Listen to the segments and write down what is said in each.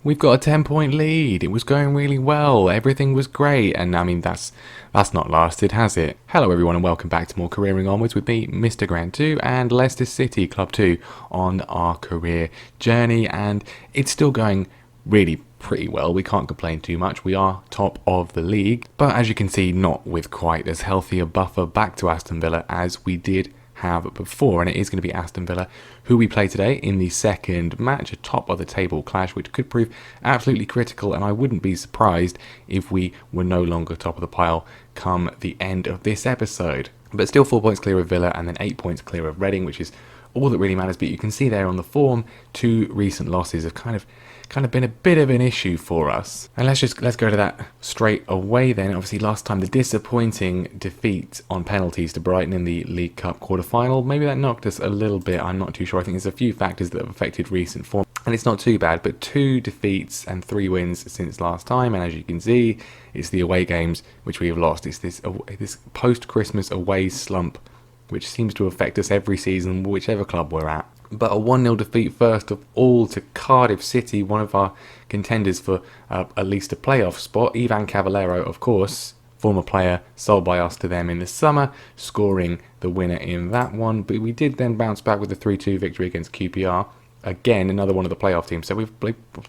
We've got a 10-point lead. It was going really well. Everything was great. And I mean, that's not lasted, has it? Hello everyone and welcome back to more Careering Onwards with me, Mr. Grant 2 and Leicester City Club 2 on our career journey. And it's still going really pretty well. We can't complain too much. We are top of the league. But as you can see, not with quite as healthy a buffer back to Aston Villa as we did have before, and it is going to be Aston Villa who we play today in the second match, a top of the table clash which could prove absolutely critical, and I wouldn't be surprised if we were no longer top of the pile come the end of this episode. But still 4 points clear of Villa and then 8 points clear of Reading, which is all that really matters. But you can see there on the form, 2 recent losses have kind of been a bit of an issue for us. And let's go to that straight away then. Obviously last time the disappointing defeat on penalties to Brighton in the League Cup quarter-final, maybe that knocked us a little bit, I'm not too sure. I think there's a few factors that have affected recent form, and it's not too bad, but 2 defeats and 3 wins since last time. And as you can see, it's the away games which we have lost. It's this post-Christmas away slump which seems to affect us every season, whichever club we're at. But a 1-0 defeat first of all to Cardiff City, one of our contenders for at least a playoff spot. Ivan Cavallero, of course, former player sold by us to them in the summer, scoring the winner in that one. But we did then bounce back with a 3-2 victory against QPR. Again, another one of the playoff teams. So we've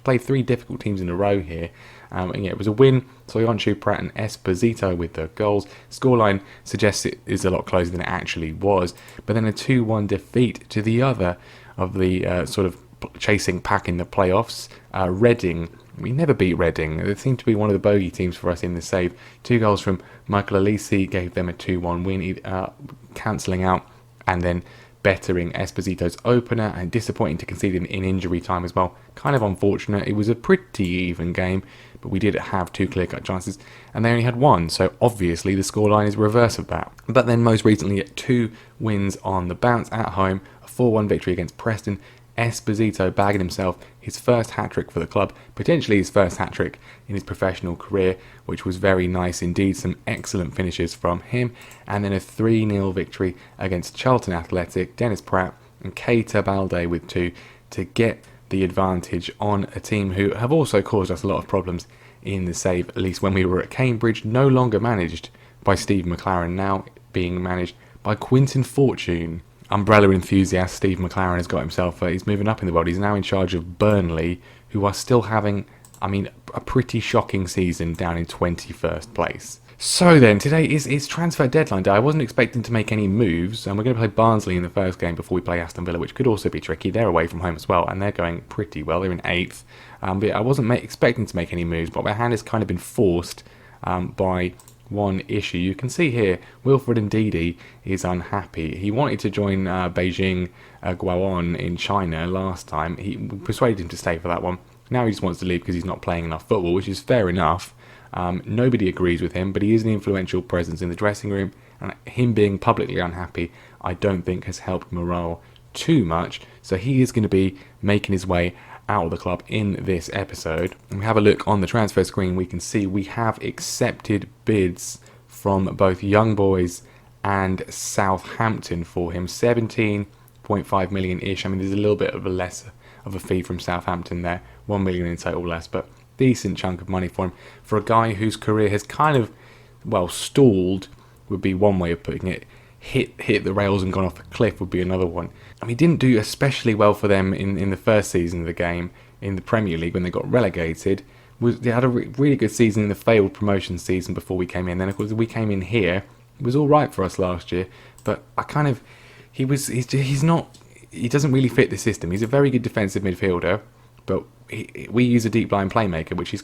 played 3 difficult teams in a row here. And yeah, it was a win. Soyuncu, Pratt and Esposito with the goals. Scoreline suggests it is a lot closer than it actually was. But then a 2-1 defeat to the other of the sort of chasing pack in the playoffs. Reading. We never beat Reading. They seem to be one of the bogey teams for us in the save. 2 goals from Michael Alisi gave them a 2-1 win, cancelling out and then bettering Esposito's opener, and disappointing to concede in injury time as well. Kind of unfortunate. It was a pretty even game, but we did have 2 clear-cut chances and they only had 1, so obviously the scoreline is reverse of that. But then most recently 2 wins on the bounce at home, a 4-1 victory against Preston. Esposito bagging himself his first hat-trick for the club, potentially his first hat-trick in his professional career, which was very nice indeed. Some excellent finishes from him. And then a 3-0 victory against Charlton Athletic. Dennis Pratt and Keita Balde with 2 to get the advantage on a team who have also caused us a lot of problems in the save, at least when we were at Cambridge. No longer managed by Steve McLaren, now being managed by Quinton Fortune. Umbrella enthusiast Steve McLaren has got himself, he's moving up in the world. He's now in charge of Burnley, who are still having, a pretty shocking season down in 21st place. So then, today is transfer deadline day. I wasn't expecting to make any moves, and we're going to play Barnsley in the first game before we play Aston Villa, which could also be tricky. They're away from home as well, and they're going pretty well. They're in 8th. But I wasn't expecting to make any moves, but my hand has kind of been forced by one issue. You can see here, Wilfred Ndidi is unhappy. He wanted to join Beijing Guoan in China last time. He persuaded him to stay for that one. Now he just wants to leave because he's not playing enough football, which is fair enough. Nobody agrees with him, but he is an influential presence in the dressing room, and him being publicly unhappy, I don't think has helped morale too much. So he is going to be making his way out of the club in this episode. And we have a look on the transfer screen, we can see we have accepted bids from both Young Boys and Southampton for him. 17.5 million-ish. There's a little bit of a less of a fee from Southampton there, 1 million in total less, but decent chunk of money for him. For a guy whose career has kind of, stalled would be one way of putting it. Hit the rails and gone off a cliff would be another one. He didn't do especially well for them in the first season of the game in the Premier League when they got relegated. They had a really good season in the failed promotion season before we came in. Then of course we came in here. It was all right for us last year, but he doesn't really fit the system. He's a very good defensive midfielder, but we use a deep line playmaker, which is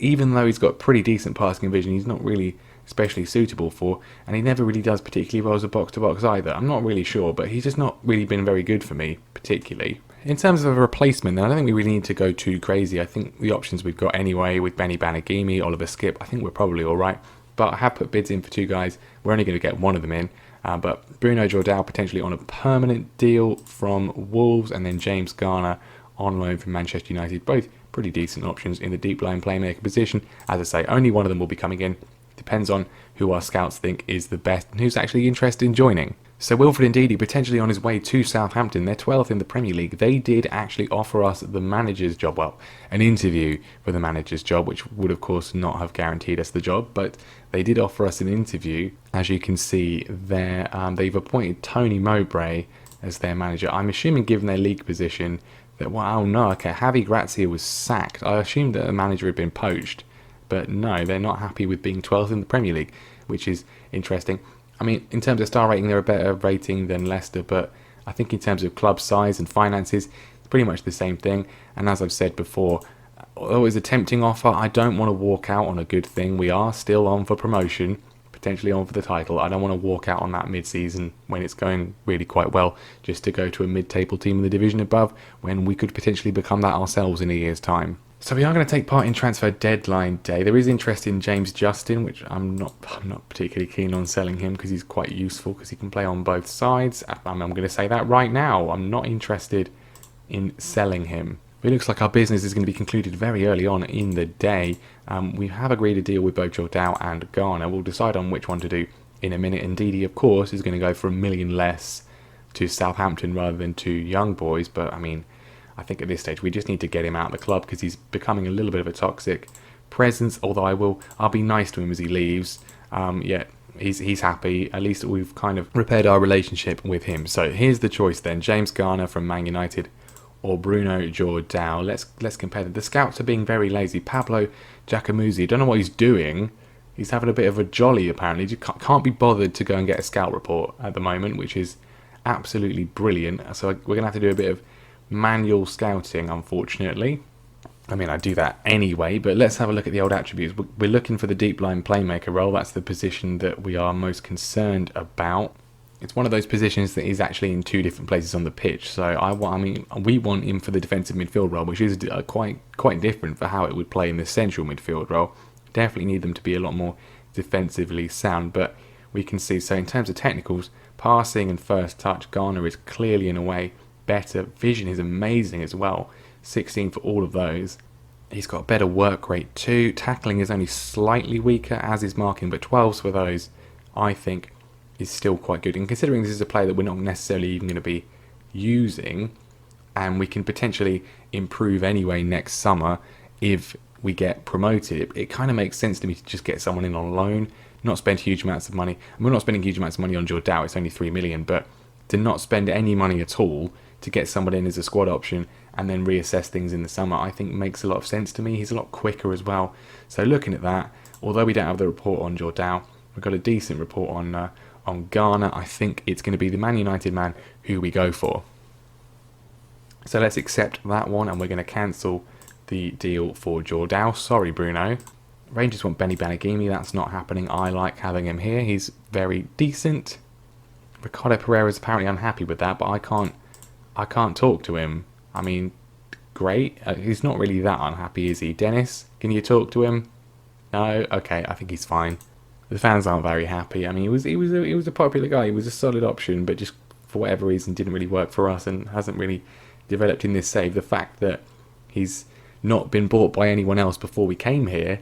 even though he's got pretty decent passing vision, he's not really especially suitable for, and he never really does particularly well as a box-to-box either. I'm not really sure, but he's just not really been very good for me, particularly. In terms of a replacement, then, I don't think we really need to go too crazy. I think the options we've got anyway, with Benny Banagimi, Oliver Skip, I think we're probably alright. But I have put bids in for 2 guys. We're only going to get one of them in. But Bruno Jordao potentially on a permanent deal from Wolves, and then James Garner on loan from Manchester United. Both pretty decent options in the deep line playmaker position. As I say, only one of them will be coming in. depends on who our scouts think is the best and who's actually interested in joining. So Wilfred Ndidi potentially on his way to Southampton. They're 12th in the Premier League. They did actually offer us the manager's job. Well, an interview for the manager's job, which would of course not have guaranteed us the job, but they did offer us an interview. As you can see there, they've appointed Tony Mowbray as their manager. I'm assuming, given their league position, that, well, oh no, okay, Javi Grazia was sacked. I assumed that the manager had been poached, but no, they're not happy with being 12th in the Premier League, which is interesting. I mean, in terms of star rating, they're a better rating than Leicester, but I think in terms of club size and finances, it's pretty much the same thing. And as I've said before, although it was a tempting offer, I don't want to walk out on a good thing. We are still on for promotion, potentially on for the title. I don't want to walk out on that mid-season when it's going really quite well, just to go to a mid-table team in the division above, when we could potentially become that ourselves in a year's time. So we are going to take part in transfer deadline day. There is interest in James Justin, which I'm not particularly keen on selling him because he's quite useful because he can play on both sides. I'm going to say that right now. I'm not interested in selling him. It looks like our business is going to be concluded very early on in the day. We have agreed a deal with both Jordao and Garner. We'll decide on which one to do in a minute. And Ndidi, of course, is going to go for $1 million less to Southampton rather than to Young Boys. But I mean, I think at this stage we just need to get him out of the club because he's becoming a little bit of a toxic presence. Although I'll be nice to him as he leaves. Yeah, he's happy. At least we've kind of repaired our relationship with him. So here's the choice then: James Garner from Man United or Bruno Jordao. Let's compare them. The scouts are being very lazy. Pablo Giacomuzzi, don't know what he's doing. He's having a bit of a jolly apparently. He can't be bothered to go and get a scout report at the moment, which is absolutely brilliant. So we're going to have to do a bit of manual scouting, unfortunately. I mean, I do that anyway, but let's have a look at the old attributes. We're looking for the deep line playmaker role. That's the position that we are most concerned about. It's one of those positions that is actually in two different places on the pitch. So we want him for the defensive midfield role, which is quite different for how it would play in the central midfield role. Definitely need them to be a lot more defensively sound, but we can see, so in terms of technicals, passing and first touch, Garner is clearly in a way better. Vision is amazing as well, 16 for all of those. He's got a better work rate too. Tackling is only slightly weaker, as is marking, but 12s for those, I think, is still quite good. And considering this is a player that we're not necessarily even going to be using, and we can potentially improve anyway next summer if we get promoted, it kind of makes sense to me to just get someone in on loan, not spend huge amounts of money. And we're not spending huge amounts of money on Jordao, it's only 3 million, but to not spend any money at all to get someone in as a squad option and then reassess things in the summer, I think makes a lot of sense to me. He's a lot quicker as well. So looking at that, although we don't have the report on Jordao, we've got a decent report on Garner. I think it's going to be the Man United man who we go for. So let's accept that one, and we're going to cancel the deal for Jordao. Sorry, Bruno. Rangers want Benny Banagimi. That's not happening. I like having him here. He's very decent. Ricardo Pereira is apparently unhappy with that, but I can't talk to him. I mean, great. He's not really that unhappy, is he? Dennis, can you talk to him? No? Okay, I think he's fine. The fans aren't very happy. I mean, he was a popular guy. He was a solid option, but just for whatever reason didn't really work for us and hasn't really developed in this save. The fact that he's not been bought by anyone else before we came here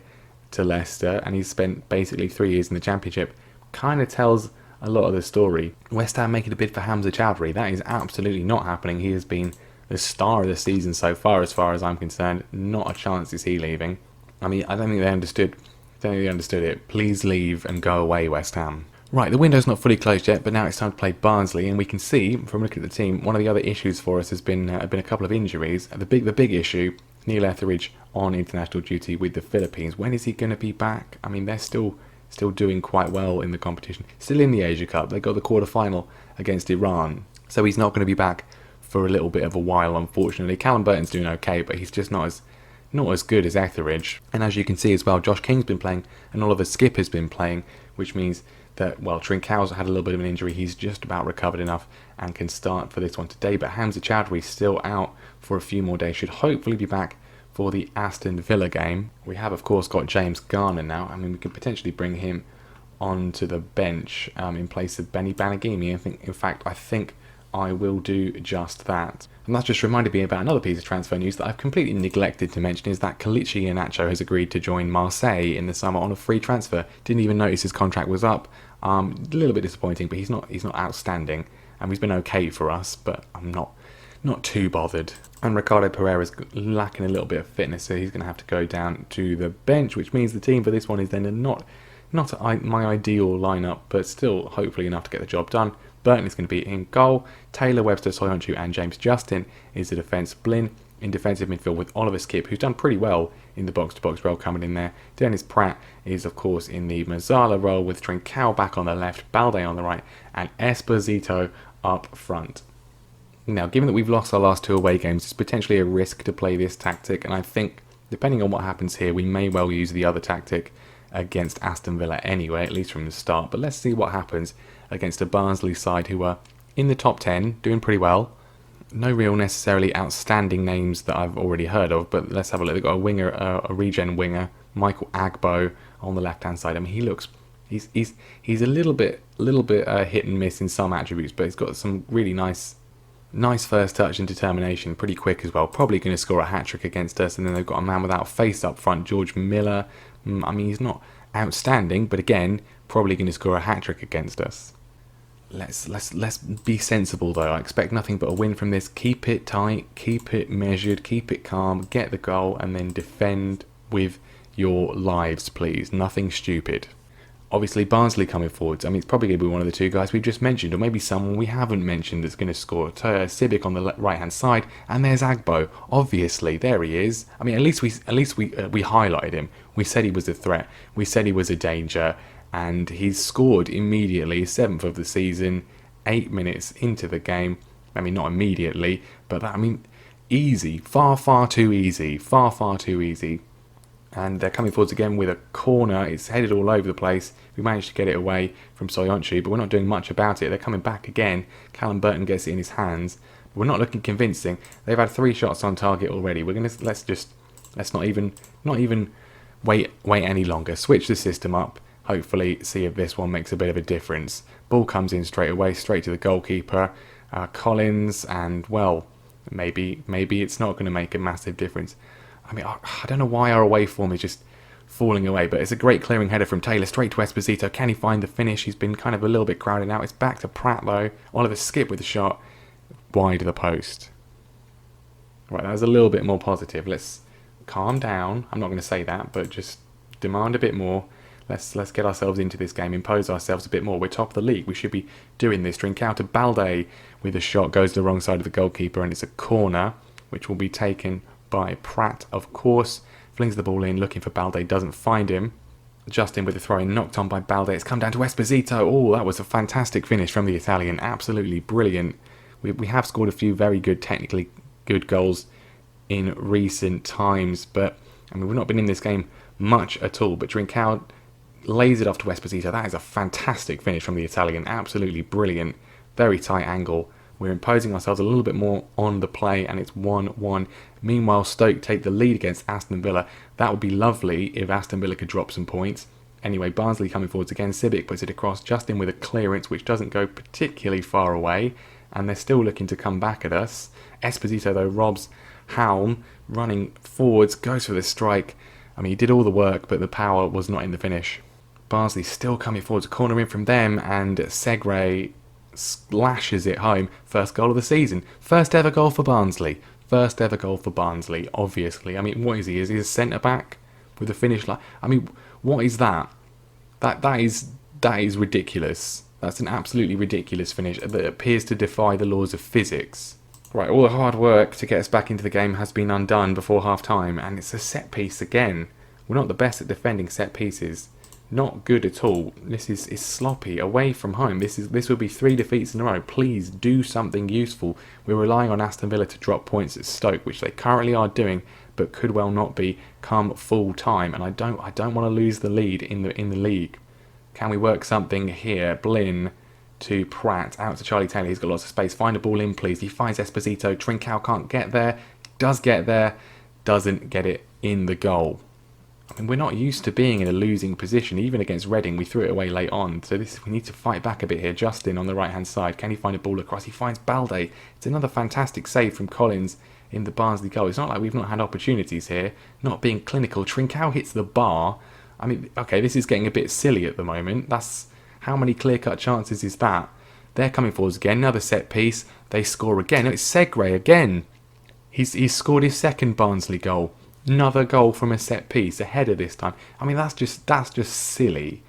to Leicester, and he's spent basically 3 years in the Championship, kind of tells a lot of the story. West Ham making a bid for Hamza Chowdhury. That is absolutely not happening. He has been the star of the season so far as I'm concerned. Not a chance is he leaving. I mean, I don't think they understood it. Please leave and go away, West Ham. Right, the window's not fully closed yet, but now it's time to play Barnsley, and we can see from looking at the team, one of the other issues for us has been a couple of injuries. The big issue, Neil Etheridge on international duty with the Philippines. When is he going to be back? I mean, they're still doing quite well in the competition. Still in the Asia Cup. They got the quarter-final against Iran, so he's not going to be back for a little bit of a while, unfortunately. Callum Burton's doing okay, but he's just not as good as Etheridge. And as you can see as well, Josh King's been playing and Oliver Skip has been playing, which means that, well, Trincão's had a little bit of an injury. He's just about recovered enough and can start for this one today. But Hamza Chowdhury's still out for a few more days. Should hopefully be back for the Aston Villa game. We have, of course, got James Garner now. I mean, we could potentially bring him onto the bench in place of Benny Banagimi. I think I will do just that. And that just reminded me about another piece of transfer news that I've completely neglected to mention, is that Kelechi Iheanacho has agreed to join Marseille in the summer on a free transfer. Didn't even notice his contract was up. A little bit disappointing, but he's not outstanding, and he's been okay for us, but I'm not too bothered. And Ricardo Pereira's lacking a little bit of fitness, so he's going to have to go down to the bench, which means the team for this one is then not my ideal lineup, but still hopefully enough to get the job done. Burton is going to be in goal. Taylor, Webster, Soyuncu and James Justin is the defence. Blin in defensive midfield with Oliver Skipp, who's done pretty well in the box-to-box role, coming in there. Dennis Pratt is, of course, in the Mazzala role, with Trincao back on the left, Balde on the right, and Esposito up front. Now, given that we've lost our last 2 away games, it's potentially a risk to play this tactic, and I think, depending on what happens here, we may well use the other tactic against Aston Villa anyway, at least from the start. But let's see what happens against a Barnsley side who are in the top 10, doing pretty well. No real necessarily outstanding names that I've already heard of, but let's have a look. They've got a winger, a regen winger, Michael Agbo on the left-hand side. I mean, he looks, he's a little bit hit and miss in some attributes, but he's got some really nice first touch and determination, pretty quick as well. Probably going to score a hat-trick against us. And then they've got a man without a face up front, George Miller. I mean, he's not outstanding, but again, probably going to score a hat-trick against us. Let's be sensible though. I expect nothing but a win from this. Keep it tight, keep it measured, keep it calm, get the goal, and then defend with your lives, please. Nothing stupid. Obviously, Barnsley coming forwards. I mean, it's probably going to be one of the 2 guys we've just mentioned, or maybe someone we haven't mentioned that's going to score. Sibic on the right-hand side, and there's Agbo. Obviously, there he is. I mean, at least we highlighted him. We said he was a threat. We said he was a danger, and he's scored immediately. 7th of the season, 8 minutes into the game. I mean, not immediately, but that, I mean, easy, far too easy, far too easy. And they're coming forwards again with a corner. It's headed all over the place. We managed to get it away from Soyuncu, but we're not doing much about it. They're coming back again. Callum Burton gets it in his hands. But we're not looking convincing. They've had 3 shots on target already. Let's not even wait any longer. Switch the system up. Hopefully see if this one makes a bit of a difference. Ball comes in straight away, straight to the goalkeeper, Collins, and well, maybe it's not going to make a massive difference. I mean, I don't know why our away form is just falling away, but it's a great clearing header from Taylor straight to Esposito. Can he find the finish? He's been kind of a little bit crowded out. It's back to Pratt though. Oliver Skipp with the shot wide of the post. Right, that was a little bit more positive. Let's calm down. I'm not going to say that, but just demand a bit more. Let's get ourselves into this game, impose ourselves a bit more. We're top of the league. We should be doing this. Trincao to Balde with a shot, goes to the wrong side of the goalkeeper, and it's a corner, which will be taken by Pratt, of course. Flings the ball in, looking for Balde, doesn't find him. Justin with the throw in, knocked on by Balde. It's come down to Esposito. Oh, that was a fantastic finish from the Italian. Absolutely brilliant. We have scored a few very good, technically good goals in recent times, but I mean, we've not been in this game much at all. But Trincao lays it off to Esposito. That is a fantastic finish from the Italian. Absolutely brilliant. Very tight angle. We're imposing ourselves a little bit more on the play, and it's 1-1. Meanwhile, Stoke take the lead against Aston Villa. That would be lovely if Aston Villa could drop some points. Anyway, Barnsley coming forwards again. Sibic puts it across, Justin with a clearance, which doesn't go particularly far away, and they're still looking to come back at us. Esposito, though, robs Halm, running forwards, goes for the strike. I mean, he did all the work, but the power was not in the finish. Barnsley still coming forwards, corner in from them, and Segre slashes it home. First goal of the season. First ever goal for Barnsley. First ever goal for Barnsley, obviously. I mean, what is he? Is he a centre-back with a finish line? I mean, what is that? That is ridiculous. That's an absolutely ridiculous finish that appears to defy the laws of physics. Right, all the hard work to get us back into the game has been undone before half-time, and it's a set piece again. We're not the best at defending set pieces. Not good at all. This is sloppy. Away from home. This will be 3 defeats in a row. Please do something useful. We're relying on Aston Villa to drop points at Stoke, which they currently are doing, but could well not be come full time. And I don't want to lose the lead in the league. Can we work something here? Blin to Pratt, out to Charlie Taylor. He's got lots of space. Find a ball in, please. He finds Esposito. Trincao can't get there. Does get there. Doesn't get it in the goal. I mean, we're not used to being in a losing position. Even against Reading, we threw it away late on. So we need to fight back a bit here. Justin on the right-hand side. Can he find a ball across? He finds Balde. It's another fantastic save from Collins in the Barnsley goal. It's not like we've not had opportunities here. Not being clinical. Trincao hits the bar. I mean, okay, this is getting a bit silly at the moment. That's how many clear-cut chances is that? They're coming forwards again. Another set piece. They score again. No, it's Segre again. He's scored his second Barnsley goal. Another goal from a set piece, a header this time. I mean, that's just silly.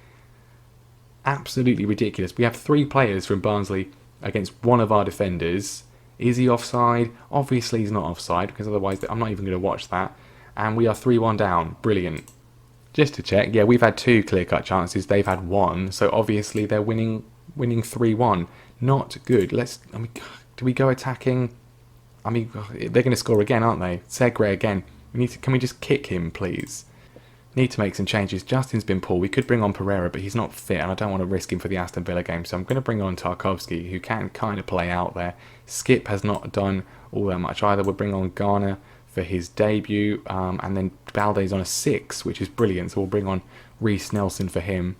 Absolutely ridiculous. We have 3 players from Barnsley against one of our defenders. Is he offside? Obviously he's not offside, because otherwise I'm not even going to watch that. And we are 3-1 down. Brilliant. Just to check, yeah, we've had 2 clear-cut chances. They've had 1, so obviously they're winning 3-1. Not good. Do we go attacking? I mean, they're going to score again, aren't they? Segre again. Can we just kick him, please? Need to make some changes. Justin's been poor. We could bring on Pereira, but he's not fit, and I don't want to risk him for the Aston Villa game. So I'm going to bring on Tarkowski, who can kind of play out there. Skip has not done all that much either. We'll bring on Garner for his debut, and then Balde's on a 6, which is brilliant. So we'll bring on Reece Nelson for him.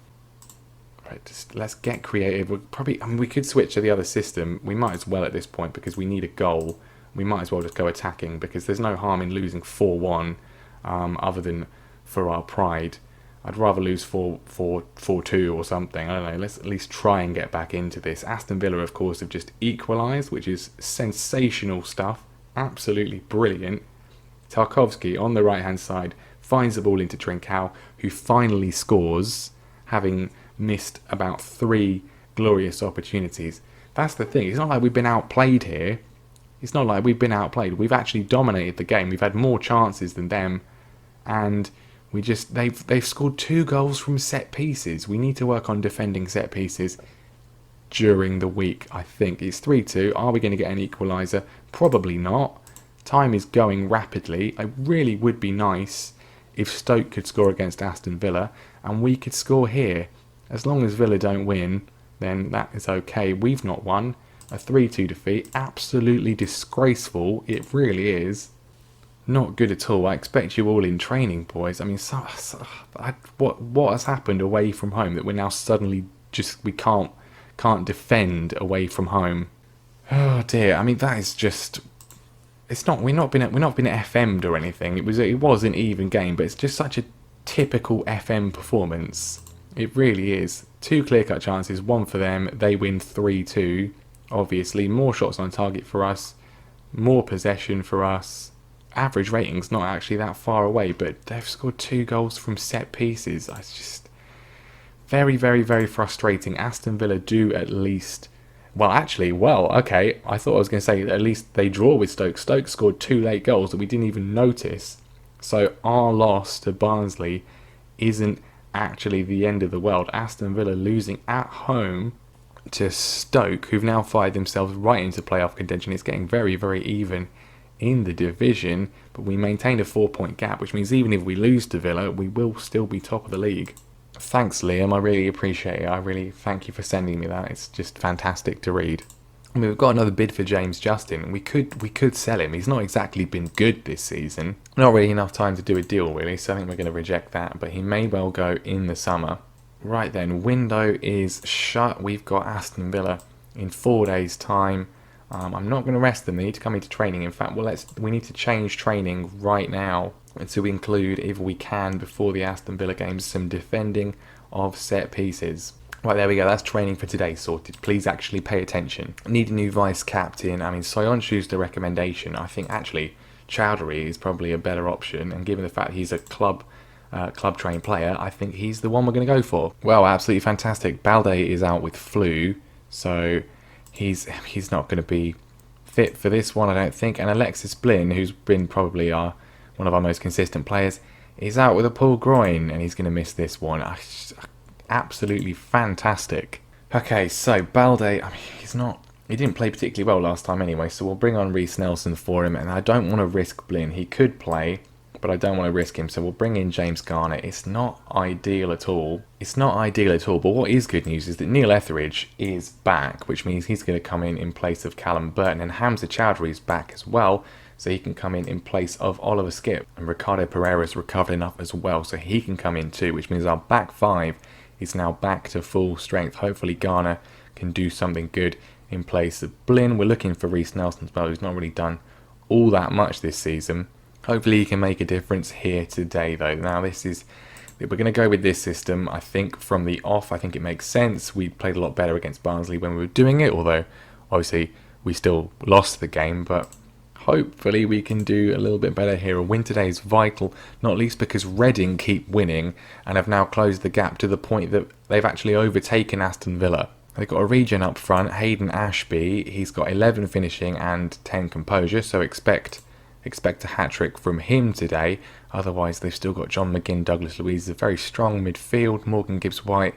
Right, let's get creative. We could switch to the other system. We might as well at this point because we need a goal. We might as well just go attacking because there's no harm in losing 4-1 other than for our pride. I'd rather lose 4-2 or something. I don't know. Let's at least try and get back into this. Aston Villa, of course, have just equalised, which is sensational stuff. Absolutely brilliant. Tarkowski on the right-hand side finds the ball into Trincao, who finally scores, having missed about 3 glorious opportunities. That's the thing. It's not like we've been outplayed here. It's not like we've been outplayed. We've actually dominated the game. We've had more chances than them, and they've scored 2 goals from set pieces. We need to work on defending set pieces during the week. I think it's 3-2. Are we going to get an equaliser? Probably not. Time is going rapidly. It really would be nice if Stoke could score against Aston Villa and we could score here. As long as Villa don't win, then that is okay. We've not won. A 3-2 defeat. Absolutely disgraceful. It really is. Not good at all. I expect you all in training, boys. I mean, what has happened away from home that we're now suddenly we can't defend away from home? Oh dear. I mean, that is just. It's not. We're not been FM'd or anything. It was an even game, but it's just such a typical FM performance. It really is. 2 clear-cut chances, 1 for them. They win 3-2. Obviously, more shots on target for us, more possession for us. Average rating's not actually that far away, but they've scored 2 goals from set pieces. It's just very, very, very frustrating. Aston Villa do at least. Okay. I thought I was going to say at least they draw with Stoke. Stoke scored 2 late goals that we didn't even notice. So our loss to Barnsley isn't actually the end of the world. Aston Villa losing at home to Stoke, who've now fired themselves right into playoff contention. It's getting very, very even in the division, but we maintain a 4-point gap, which means even if we lose to Villa, we will still be top of the league. Thanks, Liam. I really appreciate it. I really thank you for sending me that. It's just fantastic to read. I mean, we've got another bid for James Justin. We could sell him. He's not exactly been good this season. Not really enough time to do a deal, really, so I think we're going to reject that, but he may well go in the summer. Right then, window is shut. We've got Aston Villa in 4 days' time. I'm not going to rest them. They need to come into training. In fact, we need to change training right now to include, if we can, before the Aston Villa games, some defending of set pieces. Right, there we go. That's training for today sorted. Please actually pay attention. Need a new vice captain. I mean, Soyuncu's the recommendation. I think actually Chowdhury is probably a better option, and given the fact he's a club trained player, I think he's the one we're going to go for. Well, absolutely fantastic. Balde is out with flu, so he's not going to be fit for this one, I don't think. And Alexis Blin, who's been probably one of our most consistent players, is out with a pulled groin, and he's going to miss this one. Absolutely fantastic. Okay, so Balde, I mean, he didn't play particularly well last time anyway, so we'll bring on Reece Nelson for him, and I don't want to risk Blin. He could play, but I don't want to risk him, so we'll bring in James Garner. It's not ideal at all. It's not ideal at all, but what is good news is that Neil Etheridge is back, which means he's going to come in place of Callum Burton, and Hamza Chowdhury is back as well, so he can come in place of Oliver Skipp. And Ricardo Pereira's recovered enough as well, so he can come in too, which means our back five is now back to full strength. Hopefully Garner can do something good in place of Blin. We're looking for Reece Nelson as well, who's not really done all that much this season. Hopefully he can make a difference here today though. Now we're going to go with this system, I think, from the off. I think it makes sense. We played a lot better against Barnsley when we were doing it, although obviously we still lost the game, but hopefully we can do a little bit better here. A win today is vital, not least because Reading keep winning and have now closed the gap to the point that they've actually overtaken Aston Villa. They've got a regen up front, Hayden Ashby. He's got 11 finishing and 10 composure, so expect a hat-trick from him today. Otherwise, they've still got John McGinn, Douglas Luiz, a very strong midfield. Morgan Gibbs-White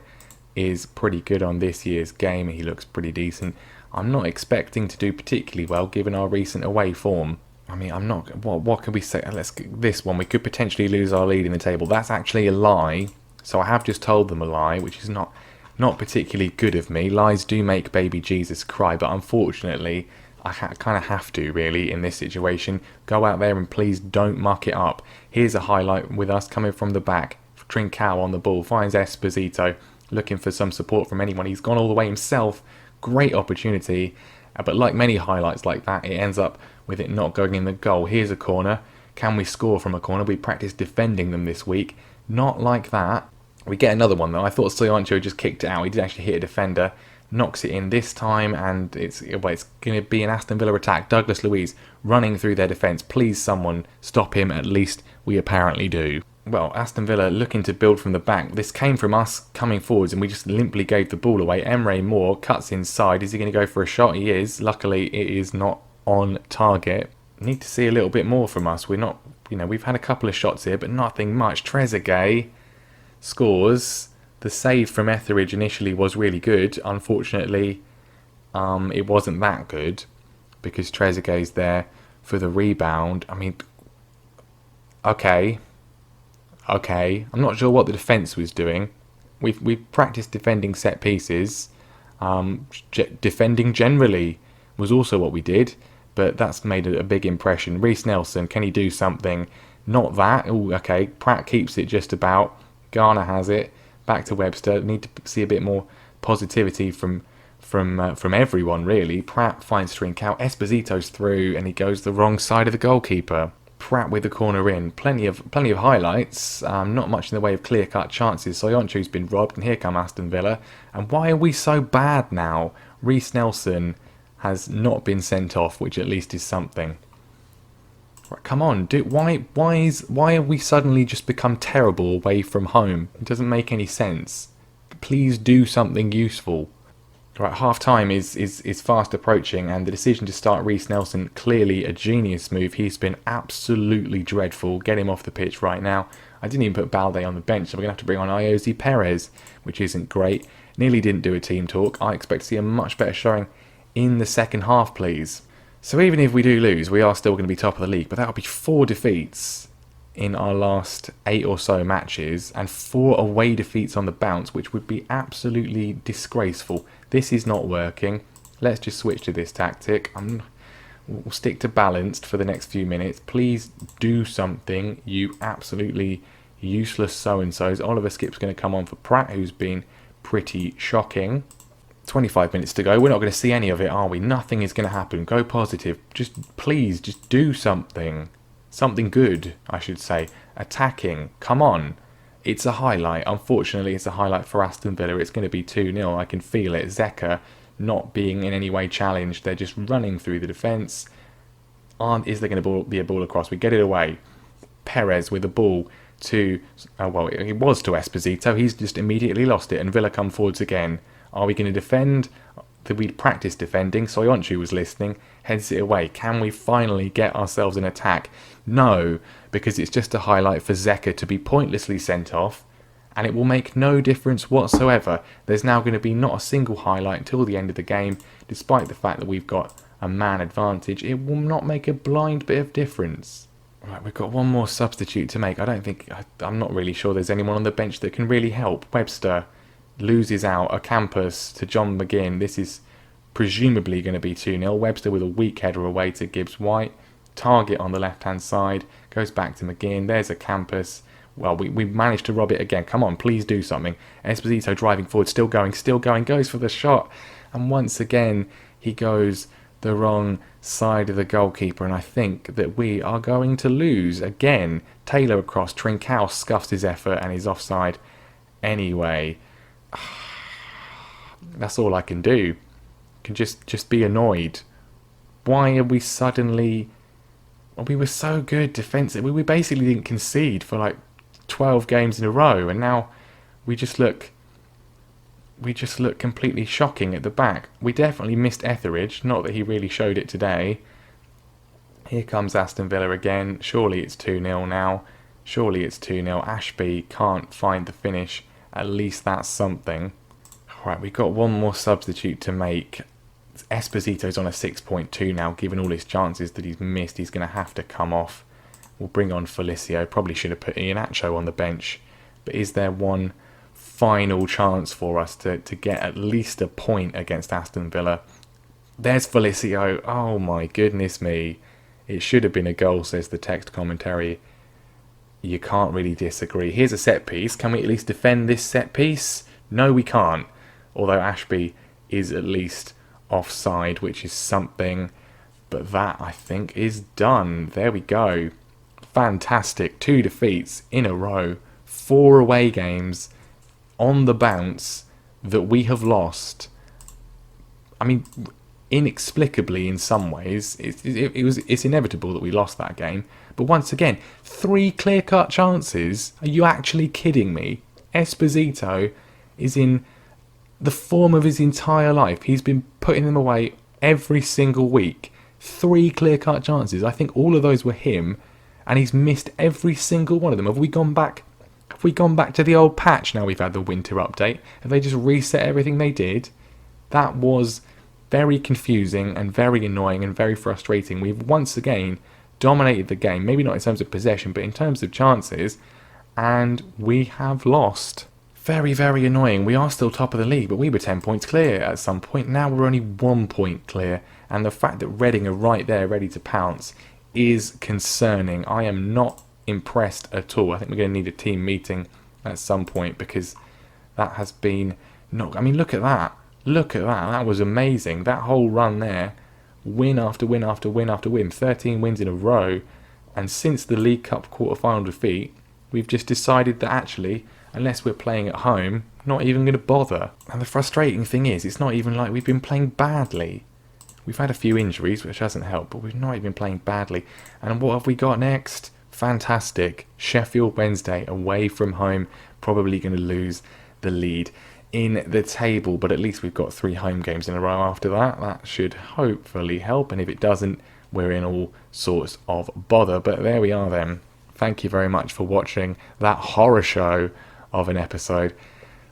is pretty good on this year's game. He looks pretty decent. I'm not expecting to do particularly well given our recent away form. I mean, I'm not... What can we say? Let's get this one. We could potentially lose our lead in the table. That's actually a lie. So I have just told them a lie, which is not particularly good of me. Lies do make baby Jesus cry, but unfortunately I kind of have to, really, in this situation. Go out there and please don't muck it up. Here's a highlight with us coming from the back. Trincao on the ball, finds Esposito, looking for some support from anyone. He's gone all the way himself. Great opportunity, but like many highlights like that, it ends up with it not going in the goal. Here's a corner. Can we score from a corner? We practiced defending them this week. Not like that. We get another one though. I thought Soyuncu just kicked it out. He did actually hit a defender. Knocks it in this time, and it's going to be an Aston Villa attack. Douglas Luiz running through their defence. Please someone stop him. At least we apparently do. Well, Aston Villa looking to build from the back. This came from us coming forwards and we just limply gave the ball away. Emre Moore cuts inside. Is he going to go for a shot? He is. Luckily it is not on target. Need to see a little bit more from us. We're not, we've had a couple of shots here, but nothing much. Trezeguet scores. The save from Etheridge initially was really good. Unfortunately, it wasn't that good because Trezeguet's there for the rebound. I mean, okay. I'm not sure what the defence was doing. We've practiced defending set pieces. Defending generally was also what we did, but that's made a big impression. Reece Nelson, can he do something? Not that. Ooh, okay. Pratt keeps it just about. Garner has it. Back to Webster. Need to see a bit more positivity from everyone, really. Pratt finds Trincao. Esposito's through, and he goes the wrong side of the goalkeeper. Pratt with the corner in. Plenty of highlights. Not much in the way of clear-cut chances. Soyuncu's been robbed, and here come Aston Villa. And why are we so bad now? Reece Nelson has not been sent off, which at least is something. Right, come on, why have we suddenly just become terrible away from home? It doesn't make any sense. Please do something useful. Right, half time is fast approaching, and the decision to start Reece Nelson, clearly a genius move. He's been absolutely dreadful. Get him off the pitch right now. I didn't even put Balde on the bench, so we're going to have to bring on Iosi Perez, which isn't great. Nearly didn't do a team talk. I expect to see a much better showing in the second half, please. So even if we do lose, we are still going to be top of the league, but that'll be 4 defeats in our last 8 or so matches, and 4 away defeats on the bounce, which would be absolutely disgraceful. This is not working. Let's just switch to this tactic. We'll stick to balanced for the next few minutes. Please do something, you absolutely useless so-and-sos. Oliver Skipp's going to come on for Pratt, who's been pretty shocking. 25 minutes to go. We're not going to see any of it, are we? Nothing is going to happen. Go positive. Please, just do something. Something good, I should say. Attacking. Come on. It's a highlight. Unfortunately, it's a highlight for Aston Villa. It's going to be 2-0. I can feel it. Zeka not being in any way challenged. They're just running through the defence. Is there going to be a ball across? We get it away. Perez with the ball to... it was to Esposito. He's just immediately lost it. And Villa come forwards again. Are we going to defend? We practiced defending. Soyuncu was listening. Heads it away. Can we finally get ourselves an attack? No, because it's just a highlight for Zeka to be pointlessly sent off, and it will make no difference whatsoever. There's now going to be not a single highlight until the end of the game, despite the fact that we've got a man advantage. It will not make a blind bit of difference. Right, we've got one more substitute to make. I'm not really sure there's anyone on the bench that can really help. Webster loses out a campus to John McGinn. This is presumably going to be 2-0. Webster with a weak header away to Gibbs White. Target on the left-hand side. Goes back to McGinn. There's a campus. Well, we managed to rob it again. Come on, please do something. Esposito driving forward, still going, goes for the shot. And once again, he goes the wrong side of the goalkeeper. And I think that we are going to lose again. Taylor across. Trincao scuffs his effort and is offside anyway. That's all I can do. Can just be annoyed. Why are we suddenly... Well, we were so good defensively. We basically didn't concede for like 12 games in a row, and now we just look completely shocking at the back. We definitely missed Etheridge, not that he really showed it today. Here comes Aston Villa again. Surely it's 2-0 now. Surely it's 2-0. Ashby can't find the finish. At least that's something. Alright, we've got one more substitute to make. Esposito's on a 6.2 now, given all his chances that he's missed. He's going to have to come off. We'll bring on Felicio. Probably should have put Iheanacho on the bench. But is there one final chance for us to get at least a point against Aston Villa? There's Felicio. Oh my goodness me. It should have been a goal, says the text commentary. You can't really disagree. Here's a set piece. Can we at least defend this set piece? No, we can't. Although Ashby is at least offside, which is something. But that, I think, is done. There we go. Fantastic. 2 defeats in a row. 4 away games on the bounce that we have lost. I mean, inexplicably in some ways. It's inevitable that we lost that game. But once again, 3 clear-cut chances. Are you actually kidding me? Esposito is in the form of his entire life. He's been putting them away every single week. 3 clear-cut chances. I think all of those were him, and he's missed every single one of them. Have we gone back to the old patch now we've had the winter update? Have they just reset everything they did? That was very confusing and very annoying and very frustrating. We've once again dominated the game, maybe not in terms of possession, but in terms of chances, and we have lost. Very, very annoying. We are still top of the league, but we were 10 points clear at some point. Now we're only 1 point clear, and the fact that Reading are right there ready to pounce is concerning. I am not impressed at all. I think we're going to need a team meeting at some point, because that has been not... I mean, look at that. Look at that. That was amazing. That whole run there. Win after win after win after win. 13 wins in a row. And since the League Cup quarter-final defeat, we've just decided that actually, unless we're playing at home, not even going to bother. And the frustrating thing is, it's not even like we've been playing badly. We've had a few injuries, which hasn't helped, but we've not even been playing badly. And what have we got next? Fantastic. Sheffield Wednesday, away from home, probably going to lose the lead in the table, but at least we've got 3 home games in a row after that. That should hopefully help, and if it doesn't, we're in all sorts of bother. But there we are then. Thank you very much for watching that horror show of an episode.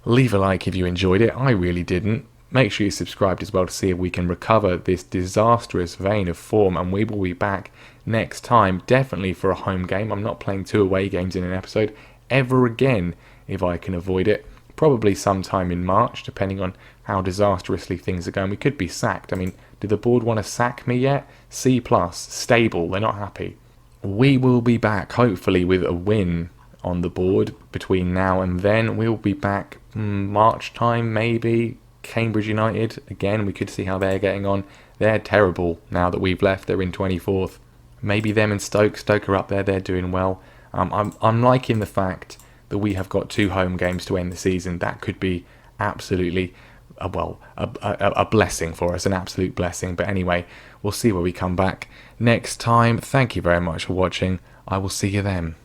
Leave a like if you enjoyed it. I really didn't. Make sure you subscribed as well to see if we can recover this disastrous vein of form, and we will be back next time, definitely for a home game. I'm not playing 2 away games in an episode ever again if I can avoid it. Probably sometime in March, depending on how disastrously things are going. We could be sacked. I mean, did the board want to sack me yet? C+, stable, they're not happy. We will be back, hopefully, with a win on the board between now and then. We'll be back March time, maybe. Cambridge United, again, we could see how they're getting on. They're terrible now that we've left. They're in 24th. Maybe them and Stoke. Stoke are up there. They're doing well. I'm liking the fact that we have got 2 home games to end the season. That could be absolutely, a blessing for us, an absolute blessing. But anyway, we'll see where we come back next time. Thank you very much for watching. I will see you then.